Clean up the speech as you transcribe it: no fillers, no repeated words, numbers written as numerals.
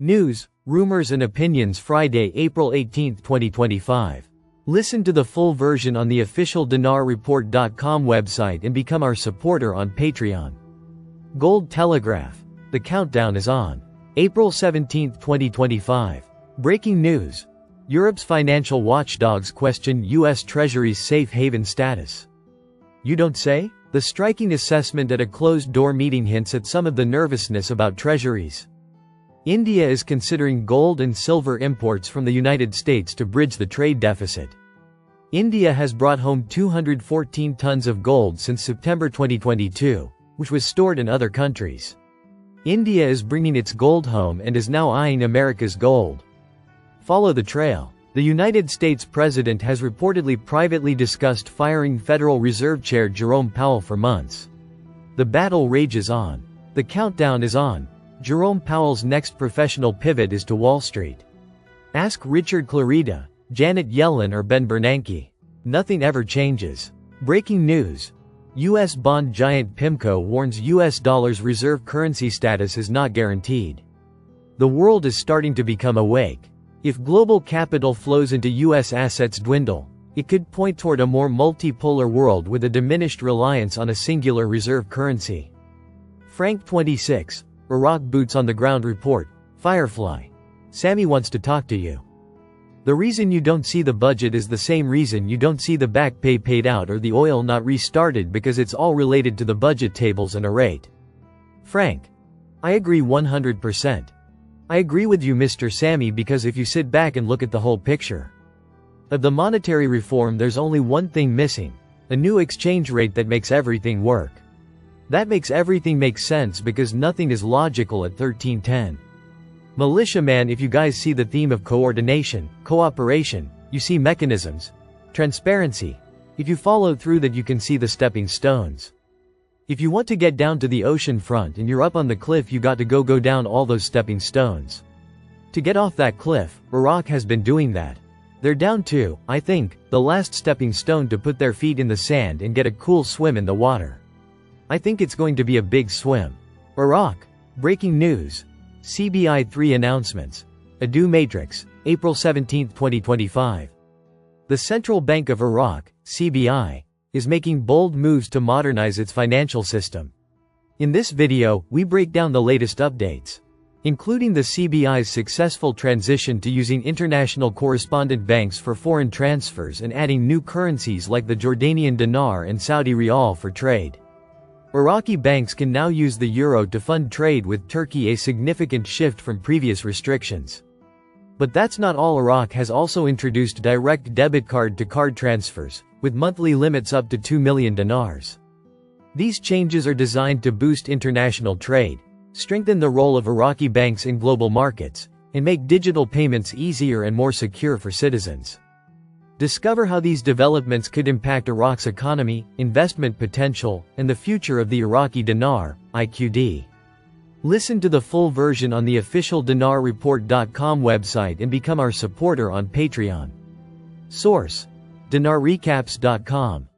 News, rumors and opinions Friday, April 18, 2025. Listen to the full version on the official dinarreport.com website and become our supporter on Patreon. Gold Telegraph. The countdown is on. April 17, 2025. Breaking news. Europe's financial watchdogs question U.S. Treasury's safe haven status. You don't say? The striking assessment at a closed-door meeting hints at some of the nervousness about treasuries. India is considering gold and silver imports from the United States to bridge the trade deficit. India has brought home 214 tons of gold since September 2022, which was stored in other countries. India is bringing its gold home and is now eyeing America's gold. Follow the trail. The United States President has reportedly privately discussed firing Federal Reserve Chair Jerome Powell for months. The battle rages on. The countdown is on. Jerome Powell's next professional pivot is to Wall Street. Ask Richard Clarida, Janet Yellen or Ben Bernanke. Nothing ever changes. Breaking news. U.S. bond giant PIMCO warns U.S. dollar's reserve currency status is not guaranteed. The world is starting to become awake. If global capital flows into U.S. assets dwindle, it could point toward a more multipolar world with a diminished reliance on a singular reserve currency. Frank 26, Iraq Boots on the Ground Report, Firefly. Sammy wants to talk to you. The reason you don't see the budget is the same reason you don't see the back pay paid out or the oil not restarted, because it's all related to the budget tables and a rate. Frank. I agree 100%. I agree with you, Mr. Sammy, because if you sit back and look at the whole picture of the monetary reform, there's only one thing missing: a new exchange rate that makes everything work. That makes everything make sense, because nothing is logical at 1310. Militiaman, if you guys see the theme of coordination, cooperation, you see mechanisms, transparency. If you follow through that, you can see the stepping stones. If you want to get down to the ocean front and you're up on the cliff, you got to go down all those stepping stones. To get off that cliff, Iraq has been doing that. They're down to, I think, the last stepping stone to put their feet in the sand and get a cool swim in the water. I think it's going to be a big swim. Iraq. Breaking news. CBI 3 announcements. Adu Matrix, April 17, 2025. The Central Bank of Iraq, CBI, is making bold moves to modernize its financial system. In this video, we break down the latest updates, including the CBI's successful transition to using international correspondent banks for foreign transfers and adding new currencies like the Jordanian dinar and Saudi riyal for trade. Iraqi banks can now use the euro to fund trade with Turkey, a significant shift from previous restrictions. But that's not all. Iraq has also introduced direct debit card-to-card transfers, with monthly limits up to 2 million dinars. These changes are designed to boost international trade, strengthen the role of Iraqi banks in global markets, and make digital payments easier and more secure for citizens. Discover how these developments could impact Iraq's economy, investment potential, and the future of the Iraqi dinar, IQD. Listen to the full version on the official dinarreport.com website and become our supporter on Patreon. Source: dinarrecaps.com